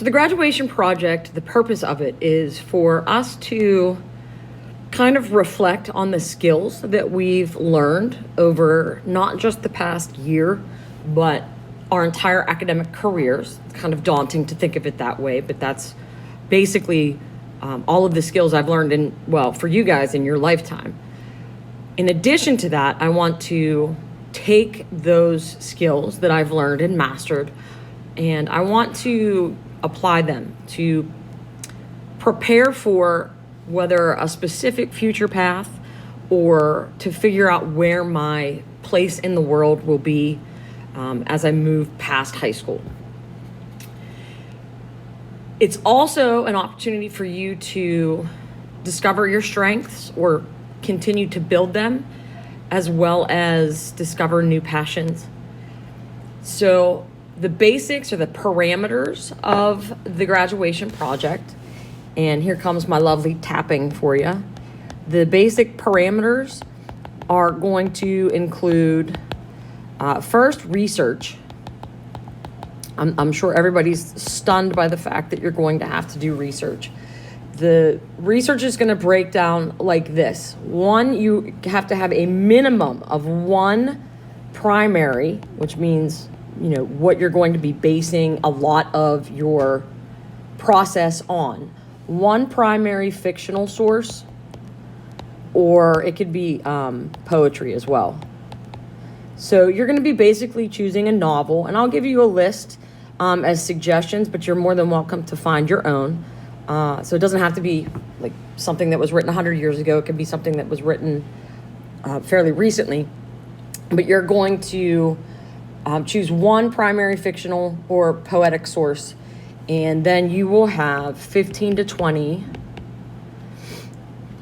So the graduation project, the purpose of it is for us to kind of reflect on the skills that we've learned over not just the past year, but our entire academic careers. It's kind of daunting to think of it that way, but that's basically all of the skills I've learned for you guys in your lifetime. In addition to that, I want to take those skills that I've learned and mastered, and I want to apply them to prepare for whether a specific future path or to figure out where my place in the world will be as I move past high school. It's also an opportunity for you to discover your strengths or continue to build them, as well as discover new passions. So the basics or the parameters of the graduation project, and here comes my lovely tapping for you. The basic parameters are going to include first, research. I'm sure everybody's stunned by the fact that you're going to have to do research. The research is going to break down like this. One, you have to have a minimum of one primary, which means, what you're going to be basing a lot of your process on. One primary fictional source, or it could be poetry as well. So you're going to be basically choosing a novel, and I'll give you a list as suggestions, but you're more than welcome to find your own. So it doesn't have to be like something that was written 100 years ago. It could be something that was written fairly recently. But you're going to choose one primary fictional or poetic source, and then you will have 15 to 20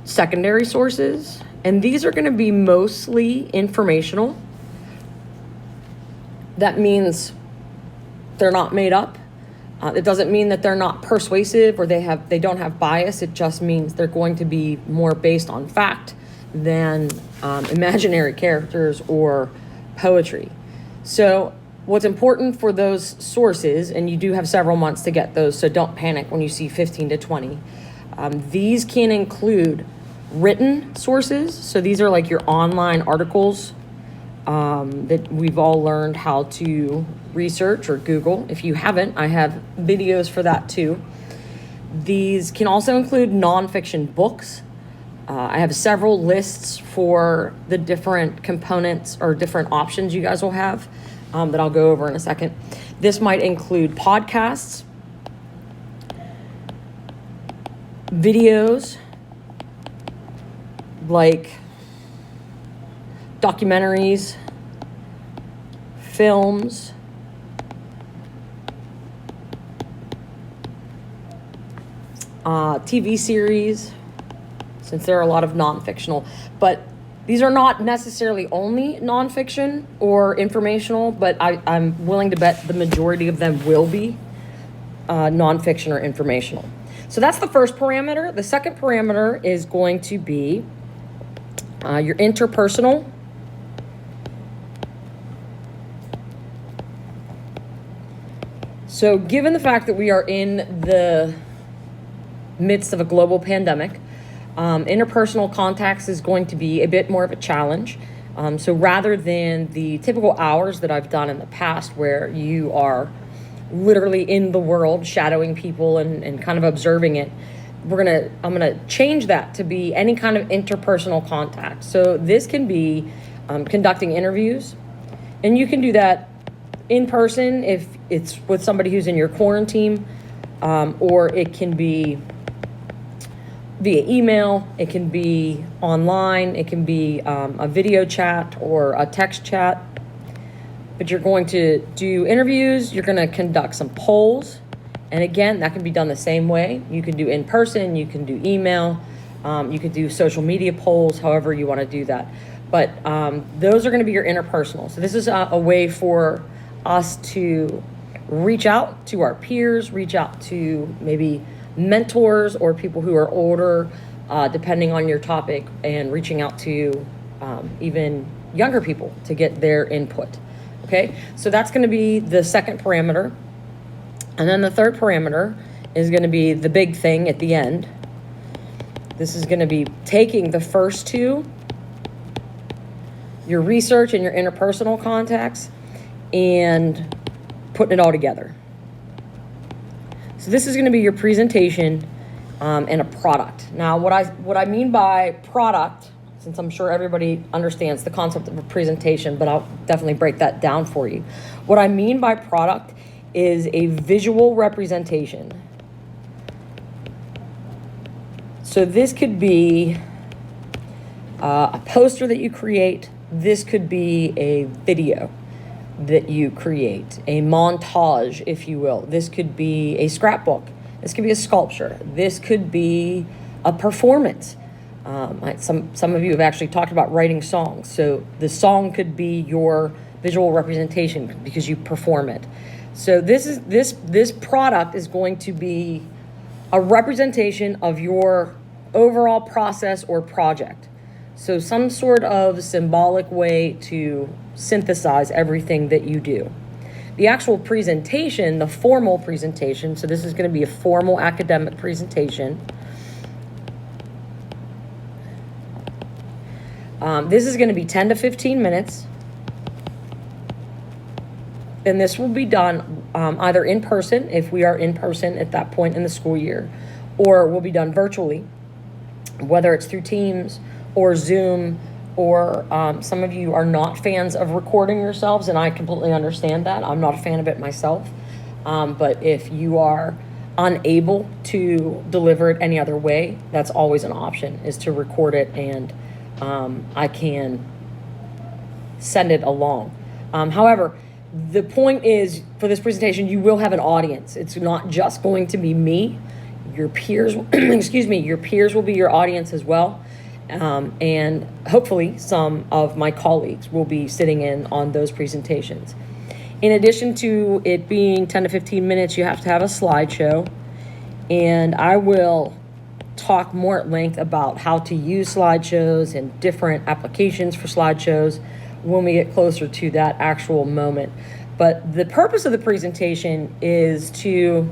secondary sources. And these are going to be mostly informational. That means they're not made up. It doesn't mean that they're not persuasive or they don't have bias. It just means they're going to be more based on fact than imaginary characters or poetry. So what's important for those sources, and you do have several months to get those, so don't panic when you see 15 to 20. These can include written sources. So these are like your online articles that we've all learned how to research or Google. If you haven't, I have videos for that too. These can also include nonfiction books. I have several lists for the different components or different options you guys will have that I'll go over in a second. This might include podcasts, videos, like documentaries, films, TV series, since there are a lot of non-fictional, but these are not necessarily only nonfiction or informational, but I'm willing to bet the majority of them will be nonfiction or informational. So that's the first parameter. The second parameter is going to be your interpersonal. So given the fact that we are in the midst of a global pandemic, interpersonal contacts is going to be a bit more of a challenge. So rather than the typical hours that I've done in the past where you are literally in the world shadowing people and kind of observing it, I'm gonna change that to be any kind of interpersonal contact. So this can be conducting interviews, and you can do that in person if it's with somebody who's in your quarantine, or it can be via email, it can be online, it can be a video chat or a text chat. But you're going to do interviews, you're going to conduct some polls, and again, that can be done the same way. You can do in person, you can do email, you can do social media polls, however you want to do that. But those are going to be your interpersonal. So this is a way for us to reach out to our peers, reach out to maybe mentors or people who are older, depending on your topic, and reaching out to even younger people to get their input. Okay, so that's going to be the second parameter. And then the third parameter is going to be the big thing at the end. This is going to be taking the first two, your research and your interpersonal contacts, and putting it all together. So this is going to be your presentation and a product. Now, what I mean by product, since I'm sure everybody understands the concept of a presentation, but I'll definitely break that down for you. What I mean by product is a visual representation. So this could be a poster that you create. This could be a video that you create, a montage, if you will. This could be a scrapbook. This could be a sculpture. This could be a performance. Some of you have actually talked about writing songs. So the song could be your visual representation because you perform it. So this product is going to be a representation of your overall process or project. So some sort of symbolic way to synthesize everything that you do. The actual presentation, the formal presentation, so this is going to be a formal academic presentation. This is going to be 10 to 15 minutes. And this will be done either in person, if we are in person at that point in the school year, or will be done virtually, whether it's through Teams or Zoom, or some of you are not fans of recording yourselves, and I completely understand that. I'm not a fan of it myself. But if you are unable to deliver it any other way, that's always an option, is to record it, and I can send it along. However, the point is, for this presentation, you will have an audience. It's not just going to be me. Your peers, your peers will be your audience as well. And hopefully some of my colleagues will be sitting in on those presentations. In addition to it being 10 to 15 minutes, you have to have a slideshow. And I will talk more at length about how to use slideshows and different applications for slideshows when we get closer to that actual moment. But the purpose of the presentation is to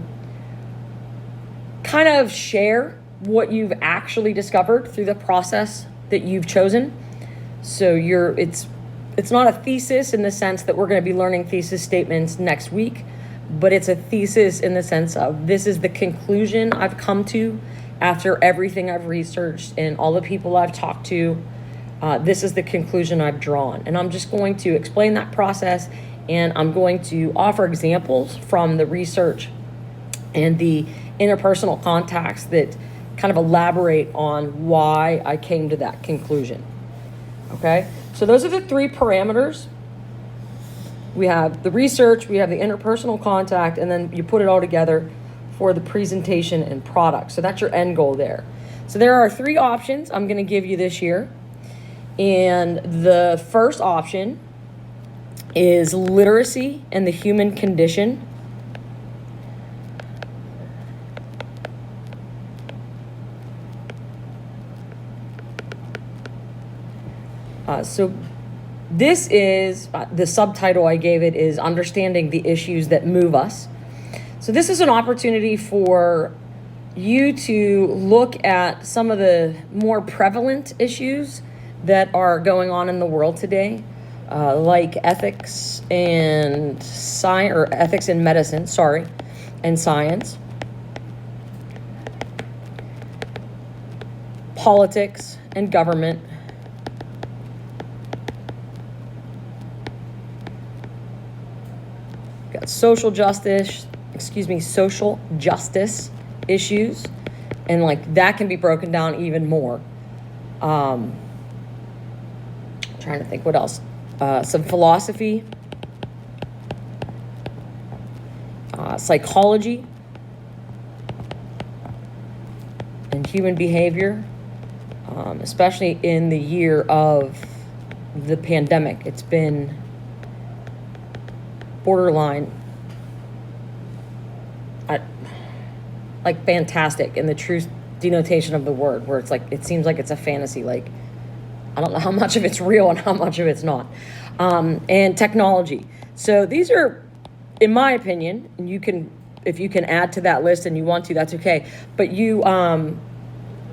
kind of share what you've actually discovered through the process that you've chosen. So it's not a thesis in the sense that we're going to be learning thesis statements next week, but it's a thesis in the sense of this is the conclusion I've come to after everything I've researched and all the people I've talked to. This is the conclusion I've drawn. And I'm just going to explain that process, and I'm going to offer examples from the research and the interpersonal contacts that kind of elaborate on why I came to that conclusion. Okay, so those are the three parameters. We have the research, we have the interpersonal contact, and then you put it all together for the presentation and product. So that's your end goal there. So there are three options I'm going to give you this year. And the first option is literacy and the human condition. So this is, the subtitle I gave it is Understanding the Issues That Move Us. So this is an opportunity for you to look at some of the more prevalent issues that are going on in the world today, like ethics and science, or ethics in medicine, and science, politics and government, got social justice issues, and like that can be broken down even more. Trying to think what else. Some philosophy, psychology, and human behavior, especially in the year of the pandemic. It's been borderline like fantastic in the true denotation of the word, where it's like it seems like it's a fantasy. Like I don't know how much of it's real and how much of it's not. And technology. So these are, in my opinion, and you can if you can add to that list and you want to, that's okay. But you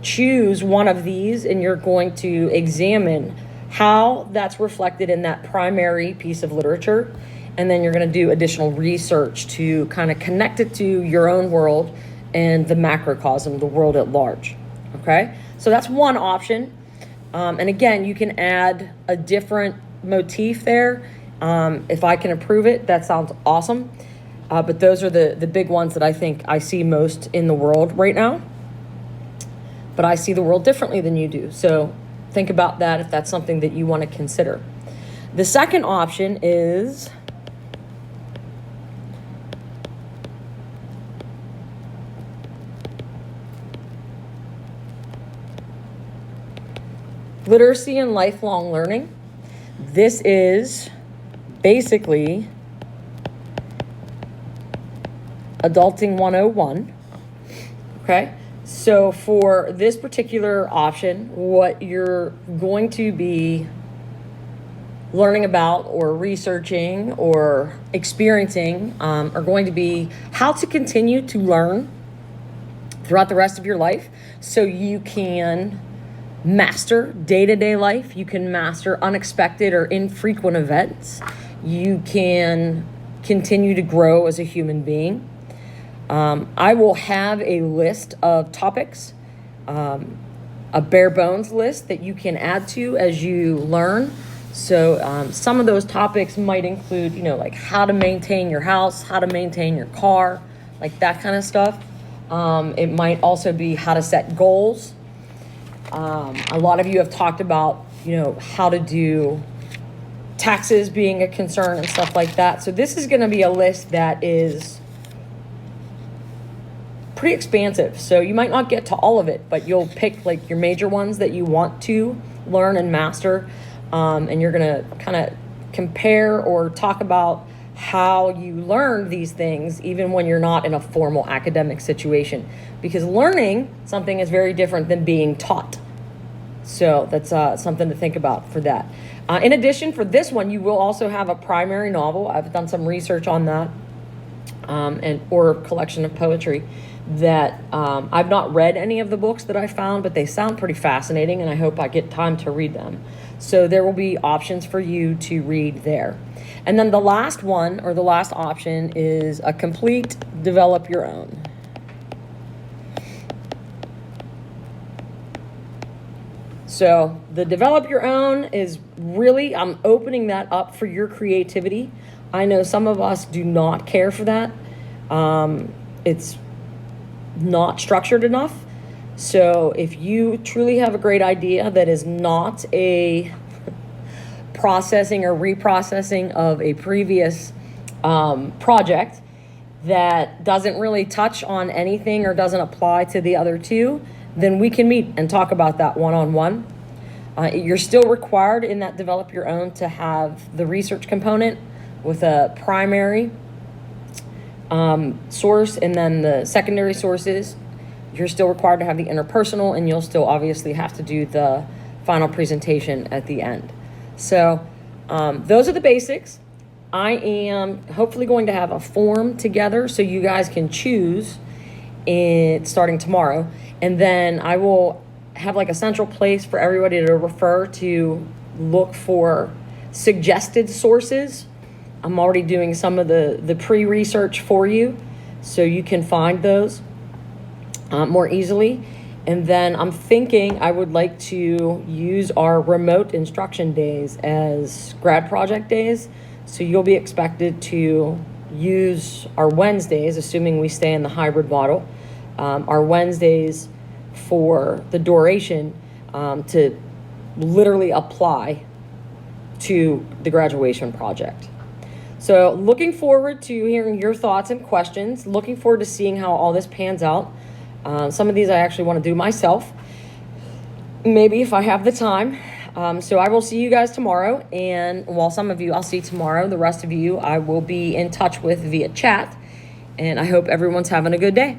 choose one of these and you're going to examine how that's reflected in that primary piece of literature. And then you're going to do additional research to kind of connect it to your own world and the macrocosm, the world at large. Okay, so that's one option. And again, you can add a different motif there. If I can approve it, that sounds awesome. But those are the big ones that I think I see most in the world right now. But I see the world differently than you do. So think about that if that's something that you want to consider. The second option is literacy and lifelong learning. This is basically Adulting 101. Okay, so for this particular option, what you're going to be learning about or researching or experiencing are going to be how to continue to learn throughout the rest of your life so you can master day-to-day life. You can master unexpected or infrequent events. You can continue to grow as a human being. I will have a list of topics, a bare bones list that you can add to as you learn. So some of those topics might include, like how to maintain your house, how to maintain your car, like that kind of stuff. It might also be how to set goals. A lot of you have talked about, how to do taxes being a concern and stuff like that. So this is going to be a list that is pretty expansive. So you might not get to all of it, but you'll pick like your major ones that you want to learn and master. And you're going to kind of compare or talk about how you learn these things, even when you're not in a formal academic situation, because learning something is very different than being taught. So that's something to think about for that. In addition, for this one, you will also have a primary novel. I've done some research on that, or collection of poetry that I've not read any of the books that I found, but they sound pretty fascinating, and I hope I get time to read them. So there will be options for you to read there. And then the last one, or the last option, is a complete develop your own. So the develop your own is really, I'm opening that up for your creativity. I know some of us do not care for that. It's not structured enough. So if you truly have a great idea that is not a processing or reprocessing of a previous project that doesn't really touch on anything or doesn't apply to the other two, then we can meet and talk about that one-on-one. You're still required in that develop your own to have the research component with a primary source and then the secondary sources. You're still required to have the interpersonal, and you'll still obviously have to do the final presentation at the end. So those are the basics. I am hopefully going to have a form together so you guys can choose it starting tomorrow. And then I will have like a central place for everybody to refer to look for suggested sources. I'm already doing some of the pre-research for you so you can find those more easily. And then I'm thinking I would like to use our remote instruction days as grad project days. So you'll be expected to use our Wednesdays, assuming we stay in the hybrid model, our Wednesdays for the duration to literally apply to the graduation project. So looking forward to hearing your thoughts and questions, looking forward to seeing how all this pans out. Some of these I actually want to do myself, maybe if I have the time. So I will see you guys tomorrow. And while some of you I'll see tomorrow, the rest of you I will be in touch with via chat. And I hope everyone's having a good day.